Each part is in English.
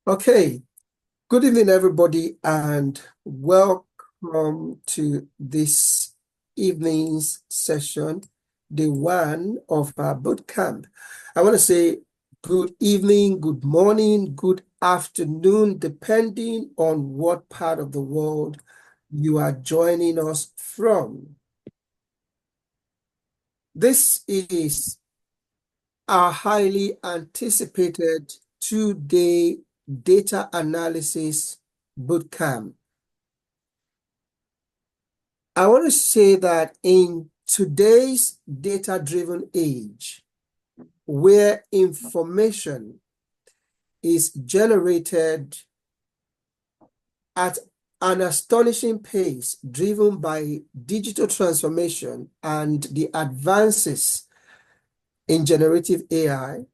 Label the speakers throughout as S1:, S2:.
S1: Okay, good evening, everybody, and welcome to this evening's session, day one of our boot camp. I want to say good evening, good morning, good afternoon, depending on what part of the world you are joining us from. This is our highly anticipated two-day data analysis bootcamp. I want to say that in today's data-driven age, where information is generated at an astonishing pace, driven by digital transformation and the advances in generative AI,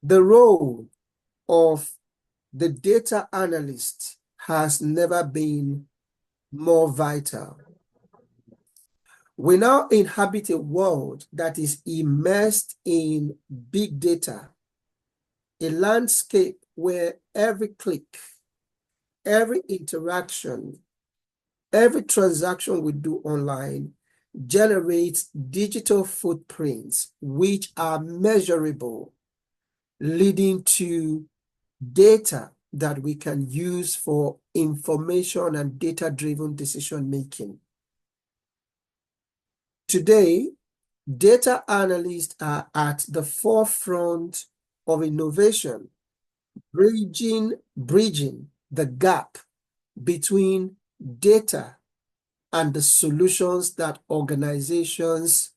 S1: the role of the data analyst has never been more vital. We now inhabit a world that is immersed in big data, a landscape where every click, every interaction, every transaction we do online generates digital footprints which are measurable, leading to data that we can use for information and data-driven decision making. Today, data analysts are at the forefront of innovation, bridging the gap between data and the solutions that organizations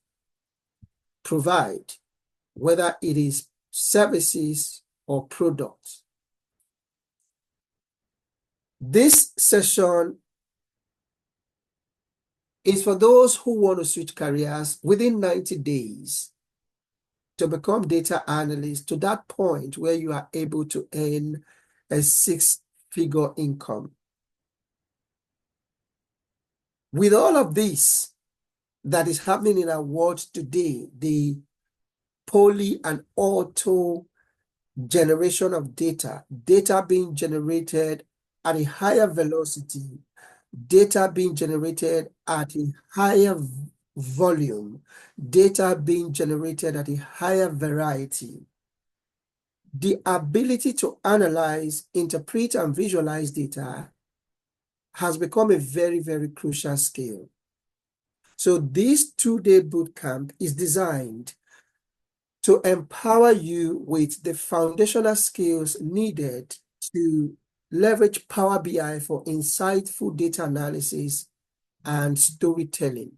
S1: provide, whether it is services or products. This session is for those who want to switch careers within 90 days to become data analysts to that point where you are able to earn a six-figure income. With all of this that is happening in our world today, the poly and auto generation of data being generated at a higher velocity, data being generated at a higher volume, data being generated at a higher variety. The ability to analyze, interpret, and visualize data has become a very, very crucial skill. So this two-day bootcamp is designed to empower you with the foundational skills needed to leverage Power BI for insightful data analysis and storytelling.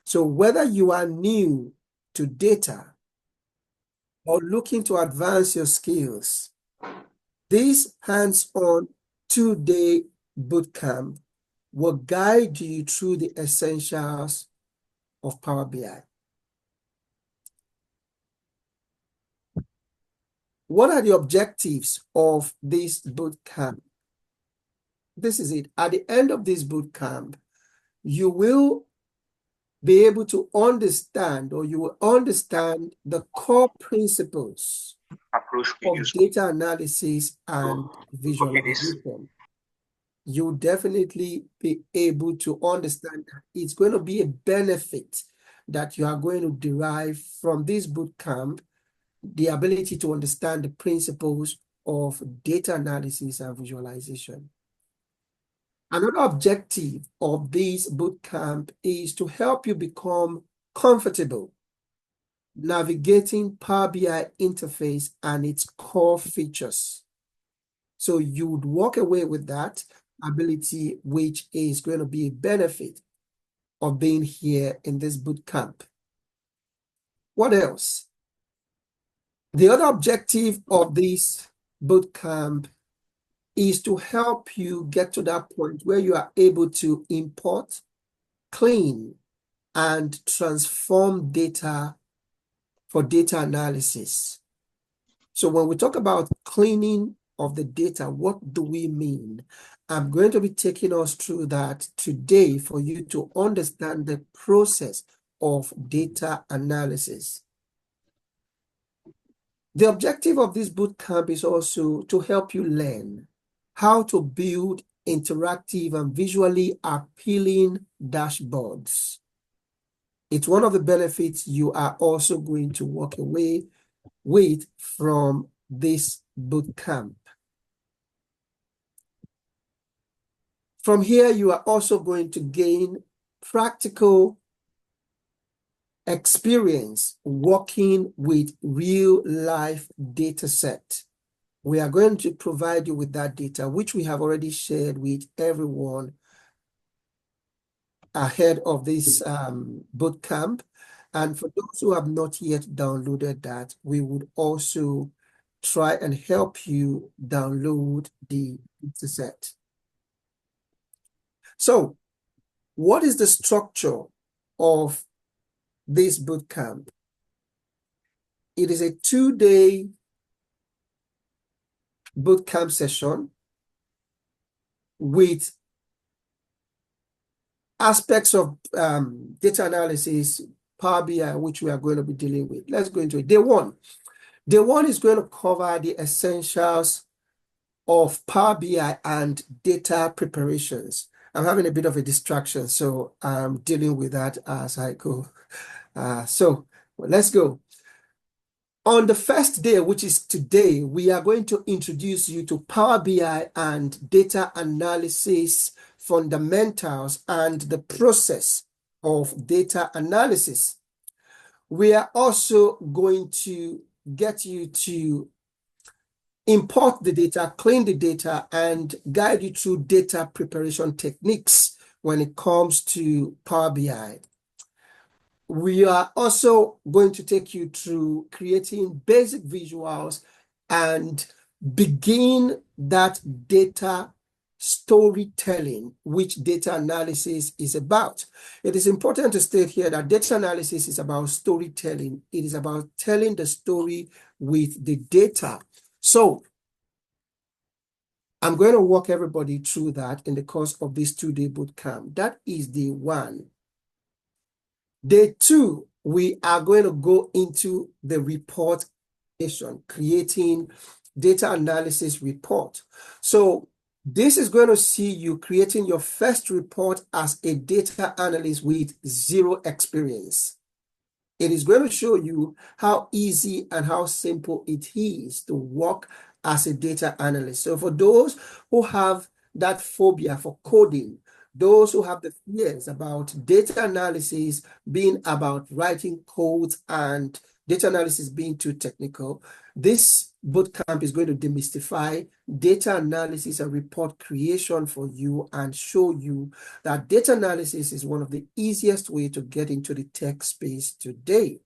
S1: So whether you are new to data or looking to advance your skills, this hands-on two-day bootcamp will guide you through the essentials of Power BI. What are the objectives of this bootcamp? This is it. At the end of this bootcamp, you will be able to understand, or you will understand the core principles of data analysis and visualization. You'll definitely be able to understand that it's going to be a benefit that you are going to derive from this bootcamp, the ability to understand the principles of data analysis and visualization. Another objective of this bootcamp is to help you become comfortable navigating Power BI interface and its core features. So you would walk away with that ability, which is going to be a benefit of being here in this bootcamp. What else? The other objective of this bootcamp is to help you get to that point where you are able to import, clean, and transform data for data analysis. So when we talk about cleaning of the data, what do we mean? I'm going to be taking us through that today for you to understand the process of data analysis. The objective of this bootcamp is also to help you learn how to build interactive and visually appealing dashboards. It's one of the benefits you are also going to walk away with from this bootcamp. From here, you are also going to gain practical experience working with real-life data set. We are going to provide you with that data, which we have already shared with everyone ahead of this bootcamp. And for those who have not yet downloaded that, we would also try and help you download the data set. So, what is the structure of this bootcamp? It is a 2-day bootcamp session with aspects of data analysis, Power BI, which we are going to be dealing with. Let's go into it. Day one. Day one is going to cover the essentials of Power BI and data preparations. I'm having a bit of a distraction, so I'm dealing with that as I go. So let's go. On the first day, which is today, we are going to introduce you to Power BI and data analysis fundamentals and the process of data analysis. We are also going to get you to import the data, clean the data, and guide you through data preparation techniques when it comes to Power BI. We are also going to take you through creating basic visuals and begin that data storytelling, which data analysis is about. It is important to state here that data analysis is about storytelling. It is about telling the story with the data. So I'm going to walk everybody through that in the course of this 2-day bootcamp. That is day one. Day two, we are going to go into the report creating data analysis report. So this is going to see you creating your first report as a data analyst with zero experience. It is going to show you how easy and how simple it is to work as a data analyst. So for those who have that phobia for coding, those who have the fears about data analysis being about writing codes and data analysis being too technical, this bootcamp is going to demystify data analysis and report creation for you and show you that data analysis is one of the easiest ways to get into the tech space today.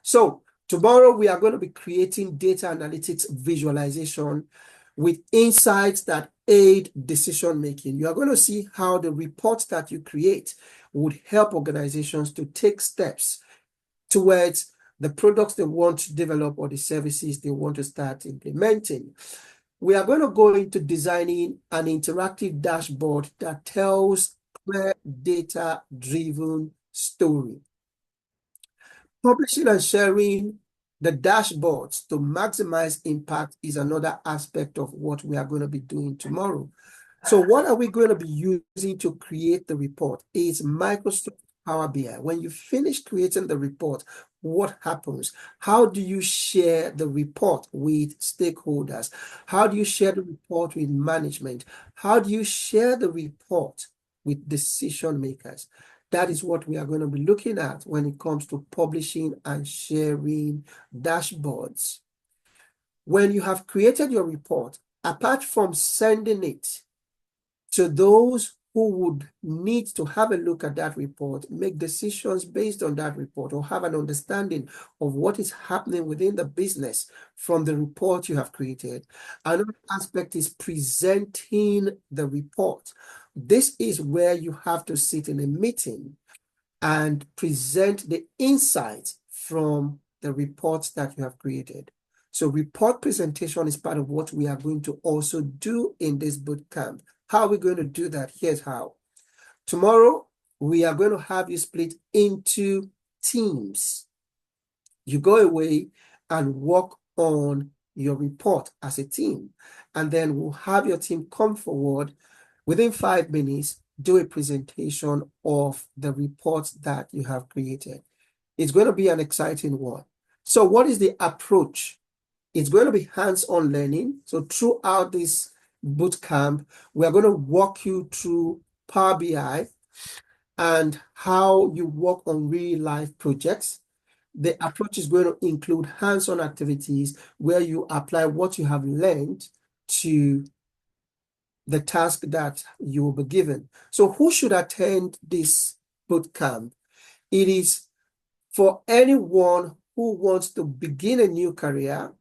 S1: So tomorrow we are going to be creating data analytics visualization with insights that aid decision making. You are going to see how the reports that you create would help organizations to take steps towards the products they want to develop or the services they want to start implementing. We are going to go into designing an interactive dashboard that tells clear data-driven story. Publishing and sharing the dashboards to maximize impact is another aspect of what we are going to be doing tomorrow. So what are we going to be using to create the report? It's Microsoft Power BI. When you finish creating the report, what happens? How do you share the report with stakeholders? How do you share the report with management? How do you share the report with decision makers? That is what we are going to be looking at when it comes to publishing and sharing dashboards. When you have created your report, apart from sending it to those who would need to have a look at that report, make decisions based on that report, or have an understanding of what is happening within the business from the report you have created, another aspect is presenting the report. This is where you have to sit in a meeting and present the insights from the reports that you have created. So report presentation is part of what we are going to also do in this bootcamp. How are we going to do that? Here's how. Tomorrow, we are going to have you split into teams. You go away and work on your report as a team. And then we'll have your team come forward within 5 minutes, do a presentation of the report that you have created. It's going to be an exciting one. So what is the approach? It's going to be hands-on learning. So throughout this bootcamp, we're going to walk you through Power BI and how you work on real-life projects. The approach is going to include hands-on activities where you apply what you have learned to the task that you will be given. So who should attend this bootcamp? It is for anyone who wants to begin a new career,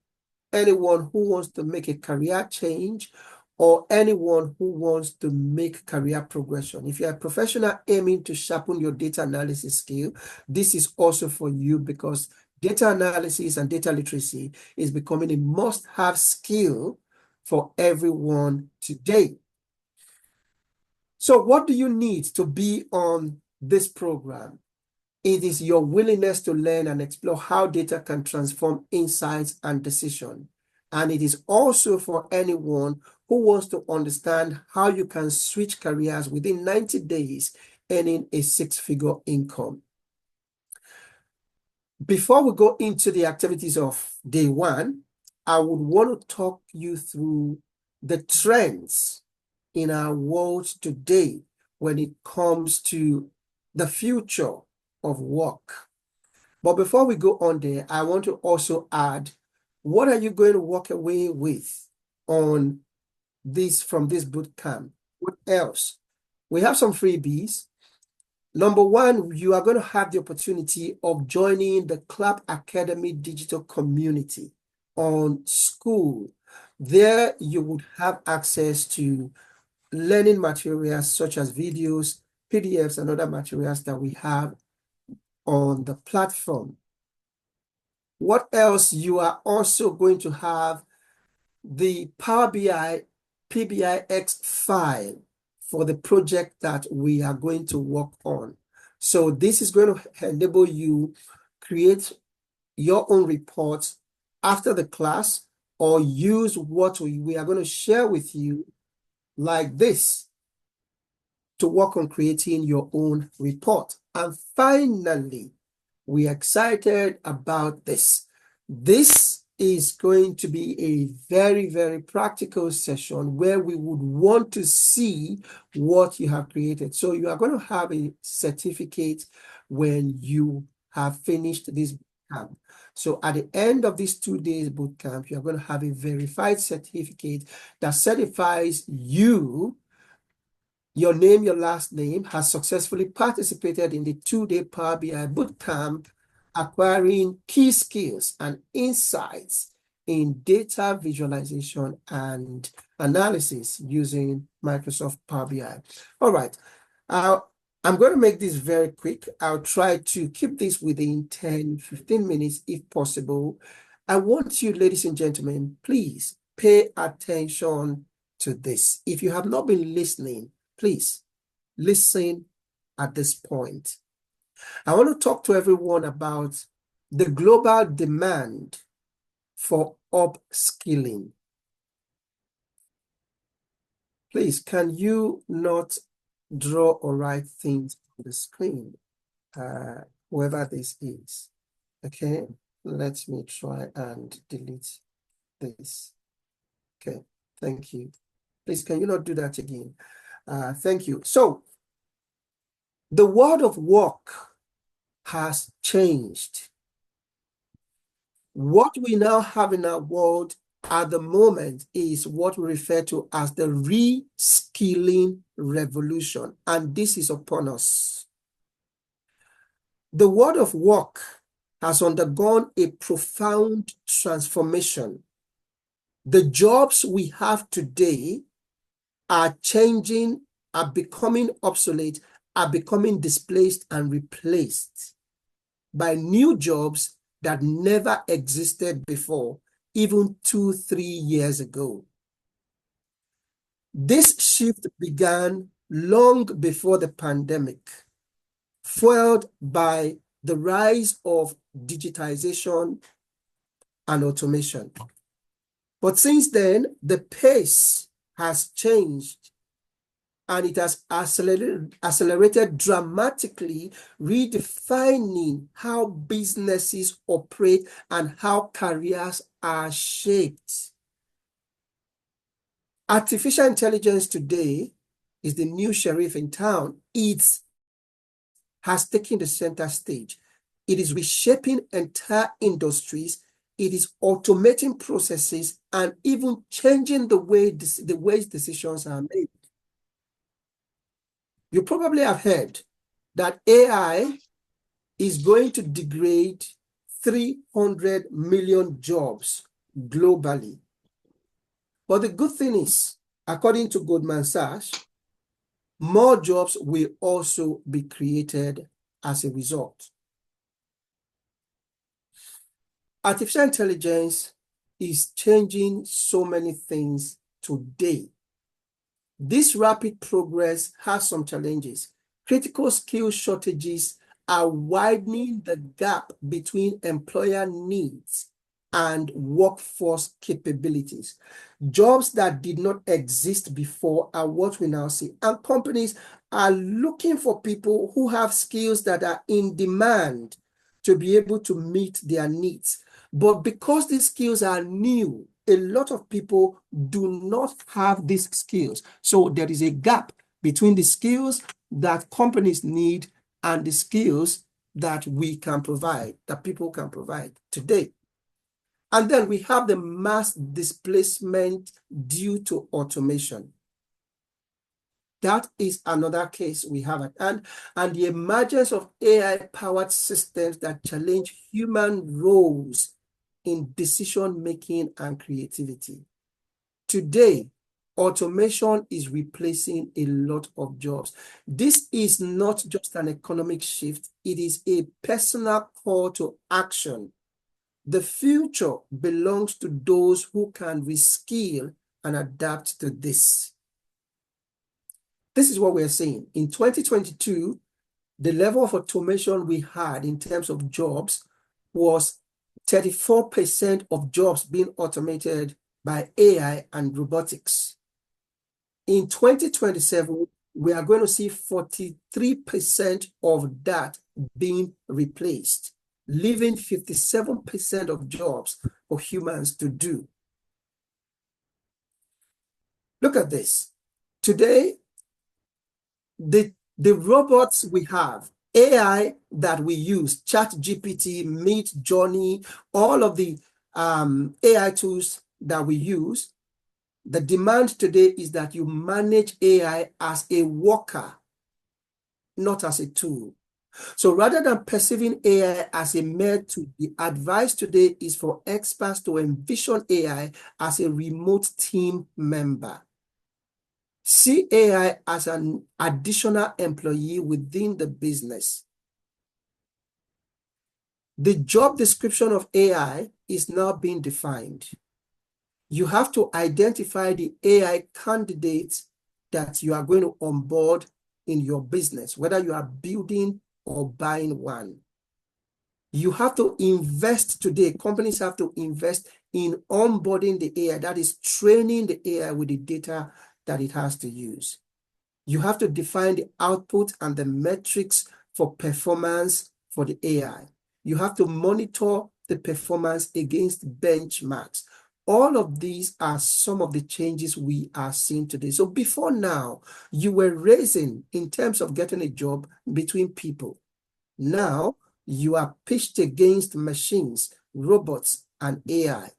S1: anyone who wants to make a career change, or anyone who wants to make career progression. If you're a professional aiming to sharpen your data analysis skill, this is also for you, because data analysis and data literacy is becoming a must-have skill for everyone today. So what do you need to be on this program? It is your willingness to learn and explore how data can transform insights and decision. And it is also for anyone who wants to understand how you can switch careers within 90 days, earning a 6-figure income. Before we go into the activities of day one, I would want to talk you through the trends in our world today when it comes to the future of work. But before we go on there, I want to also add, what are you going to walk away with on this from this boot camp? What else? We have some freebies. Number one, you are going to have the opportunity of joining the Club Academy digital community on School. There you would have access to learning materials such as videos, PDFs, and other materials that we have on the platform. What else? You are also going to have the Power BI PBIX file for the project that we are going to work on. So this is going to enable you create your own reports after the class, or use what we are going to share with you like this to work on creating your own report. And finally, we are excited about this. This is going to be a very, very practical session where we would want to see what you have created. So you are going to have a certificate when you have finished this bootcamp. So at the end of this 2 days bootcamp, you are going to have a verified certificate that certifies you, your name, your last name, has successfully participated in the 2-day Power BI bootcamp, acquiring key skills and insights in data visualization and analysis using Microsoft Power BI. All right. I'm going to make this very quick. I'll try to keep this within 10, 15 minutes if possible. I want you, ladies and gentlemen, please pay attention to this. If you have not been listening, please listen at this point. I want to talk to everyone about the global demand for upskilling. Please, can you not draw or write things on the screen, whoever this is? Okay, let me try and delete this. Okay, thank you. Please, can you not do that again? Thank you. So, the world of work has changed. What we now have in our world at the moment is what we refer to as the reskilling revolution, and this is upon us. The world of work has undergone a profound transformation. The jobs we have today are changing, are becoming obsolete, are becoming displaced and replaced by new jobs that never existed before, even 2-3 years ago. This shift began long before the pandemic, fueled by the rise of digitization and automation. But since then, the pace has changed and it has accelerated dramatically, redefining how businesses operate and how careers are shaped. Artificial intelligence today is the new sheriff in town. It has taken the center stage. It is reshaping entire industries. It is automating processes and even changing the ways decisions are made. You probably have heard that AI is going to degrade 300 million jobs globally. But the good thing is, according to Goldman Sachs, more jobs will also be created as a result. Artificial intelligence is changing so many things today. This rapid progress has some challenges. Critical skill shortages are widening the gap between employer needs and workforce capabilities. Jobs that did not exist before are what we now see. And companies are looking for people who have skills that are in demand to be able to meet their needs. But because these skills are new, a lot of people do not have these skills. So there is a gap between the skills that companies need and the skills that we can provide, that people can provide today. And then we have the mass displacement due to automation. That is another case we have at hand, and the emergence of AI-powered systems that challenge human roles in decision-making and creativity. Today, automation is replacing a lot of jobs. This is not just an economic shift, it is a personal call to action. The future belongs to those who can reskill and adapt to this. This is what we're seeing. In 2022, the level of automation we had in terms of jobs was 34% of jobs being automated by AI and robotics. In 2027, we are going to see 43% of that being replaced, leaving 57% of jobs for humans to do. Look at this. Today, the robots we have, AI that we use, ChatGPT, Midjourney, all of the AI tools that we use, the demand today is that you manage AI as a worker, not as a tool. So rather than perceiving AI as a mere tool, the advice today is for experts to envision AI as a remote team member. See AI as an additional employee within the business. The job description of AI is now being defined. You have to identify the AI candidates that you are going to onboard in your business, whether you are building or buying one. You have to invest today. Companies have to invest in onboarding the AI, that is training the AI with the data that it has to use. You have to define the output and the metrics for performance for the AI. You have to monitor the performance against benchmarks. All of these are some of the changes we are seeing today. So before now, you were racing in terms of getting a job between people. Now, you are pitched against machines, robots, and AI.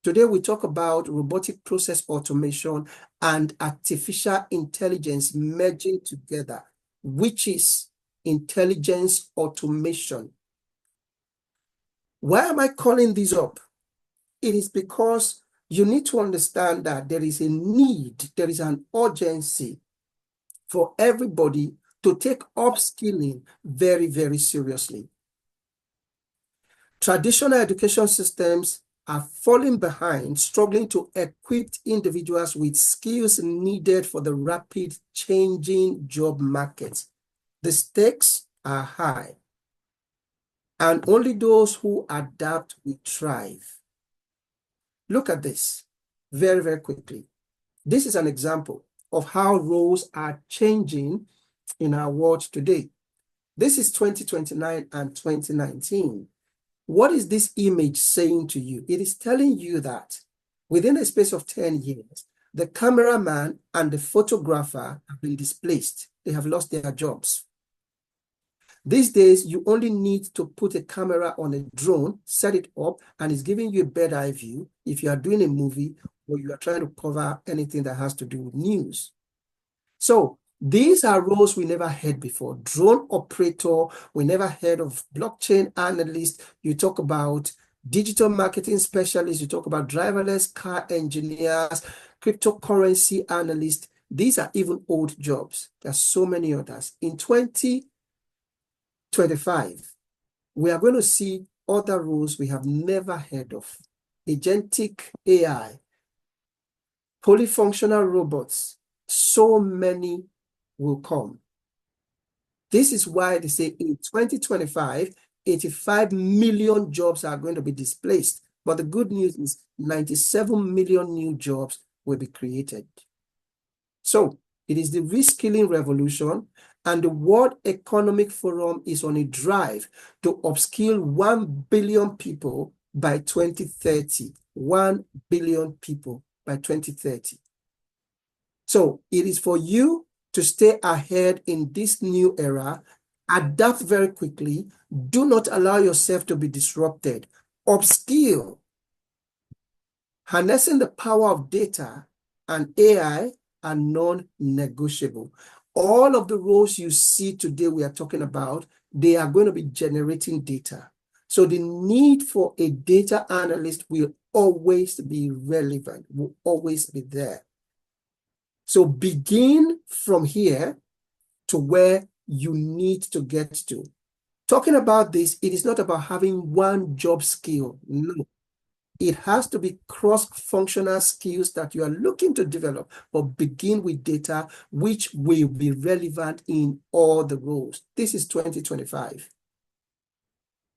S1: Today, we talk about robotic process automation and artificial intelligence merging together, which is intelligence automation. Why am I calling this up? It is because you need to understand that there is a need, there is an urgency for everybody to take upskilling very, very seriously. Traditional education systems are falling behind, struggling to equip individuals with skills needed for the rapid changing job market. The stakes are high. and only those who adapt will thrive. Look at this very, very quickly. This is an example of how roles are changing in our world today. This is 2029 and 2019. What is this image saying to you? It is telling you that within a space of 10 years, the cameraman and the photographer have been displaced. They have lost their jobs. These days, you only need to put a camera on a drone, set it up, and it's giving you a bird eye view if you are doing a movie or you are trying to cover anything that has to do with news. So these are roles we never heard before. Drone operator, we never heard of. Blockchain analyst, you talk about digital marketing specialists, you talk about driverless car engineers, cryptocurrency analysts. These are even old jobs. There's so many others. In 2025, we are going to see other roles we have never heard of. Agentic AI, polyfunctional robots, so many will come. This is why they say in 2025, 85 million jobs are going to be displaced. But the good news is 97 million new jobs will be created. So it is the reskilling revolution, and the World Economic Forum is on a drive to upskill 1 billion people by 2030. 1 billion people by 2030. So it is for you to stay ahead in this new era, adapt very quickly, do not allow yourself to be disrupted, upskill. Harnessing the power of data and AI are non-negotiable. All of the roles you see today we are talking about, they are going to be generating data. So the need for a data analyst will always be relevant, will always be there. So begin from here to where you need to get to. Talking about this, it is not about having one job skill. No. It has to be cross-functional skills that you are looking to develop, but begin with data, which will be relevant in all the roles. This is 2025.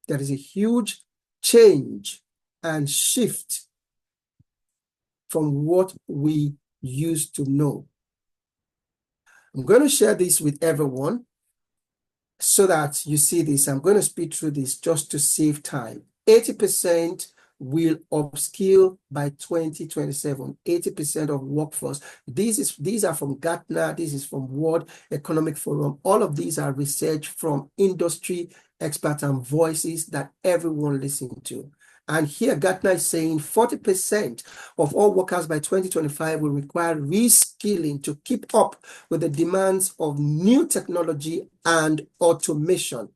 S1: There is a huge change and shift from what we used to know. I'm going to share this with everyone so that you see this. I'm going to speed through this just to save time. 80% will upskill by 2027. 80% of workforce. These are from Gartner. This is from World Economic Forum. All of these are research from industry experts and voices that everyone listens to. And here Gartner is saying 40% of all workers by 2025 will require reskilling to keep up with the demands of new technology and automation.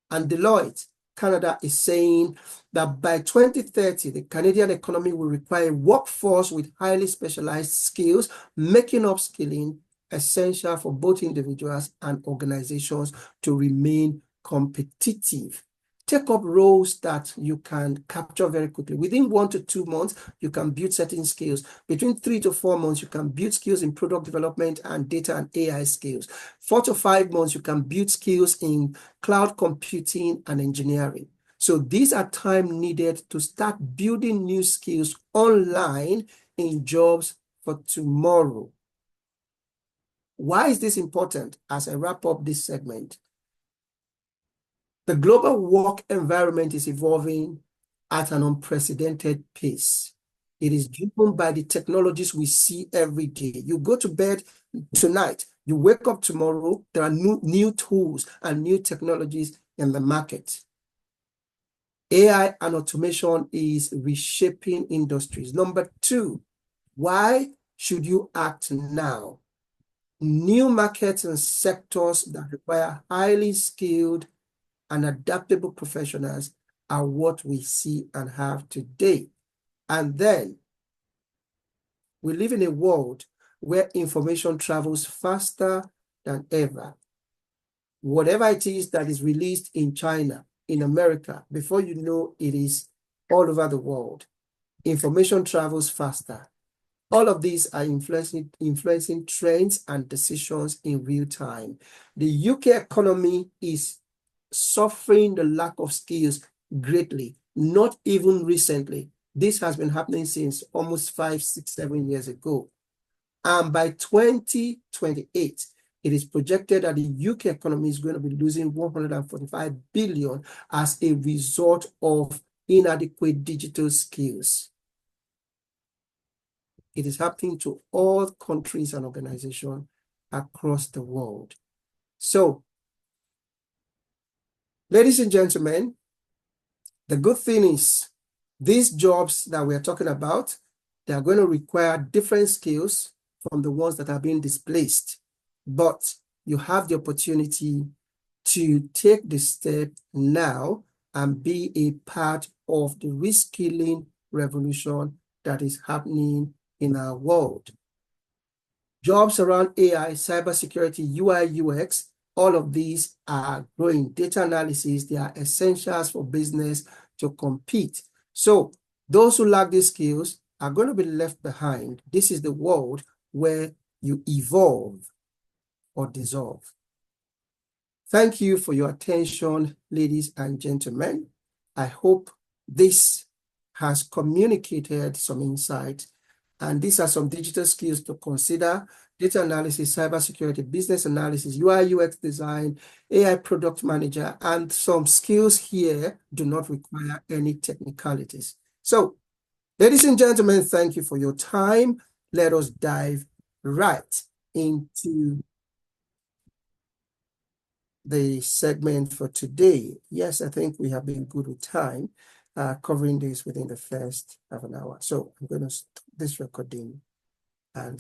S1: And Deloitte Canada is saying that by 2030, the Canadian economy will require a workforce with highly specialized skills, making upskilling essential for both individuals and organizations to remain competitive. Take up roles that you can capture very quickly. Within 1 to 2 months, you can build certain skills. Between 3 to 4 months, you can build skills in product development and data and AI skills. 4 to 5 months, you can build skills in cloud computing and engineering. So these are time needed to start building new skills online in jobs for tomorrow. Why is this important as I wrap up this segment? The global work environment is evolving at an unprecedented pace. It is driven by the technologies we see every day. You go to bed tonight, you wake up tomorrow, there are new tools and new technologies in the market. AI and automation is reshaping industries. Number 2, why should you act now? New markets and sectors that require highly skilled and adaptable professionals are what we see and have today. And then we live in a world where information travels faster than ever. Whatever it is that is released in China, in America, before you know, it is all over the world. Information travels faster. All of these are influencing trends and decisions in real time. The UK economy is suffering the lack of skills greatly, not even recently. This has been happening since almost 5, 6, 7 years ago. And by 2028, it is projected that the UK economy is going to be losing 145 billion as a result of inadequate digital skills. It is happening to all countries and organizations across the world. So, ladies and gentlemen, the good thing is these jobs that we are talking about, they are going to require different skills from the ones that are being displaced. But you have the opportunity to take the step now and be a part of the reskilling revolution that is happening in our world. Jobs around AI, cybersecurity, UI, UX, all of these are growing. Data analysis, they are essentials for business to compete. So those who lack these skills are going to be left behind. This is the world where you evolve or dissolve. Thank you for your attention, ladies and gentlemen. I hope this has communicated some insight. And these are some digital skills to consider: data analysis, cybersecurity, business analysis, UI, UX design, AI product manager, and some skills here do not require any technicalities. So, ladies and gentlemen, thank you for your time. Let us dive right into the segment for today. Yes, I think we have been good with time, covering this within the first half an hour. So I'm going to stop this recording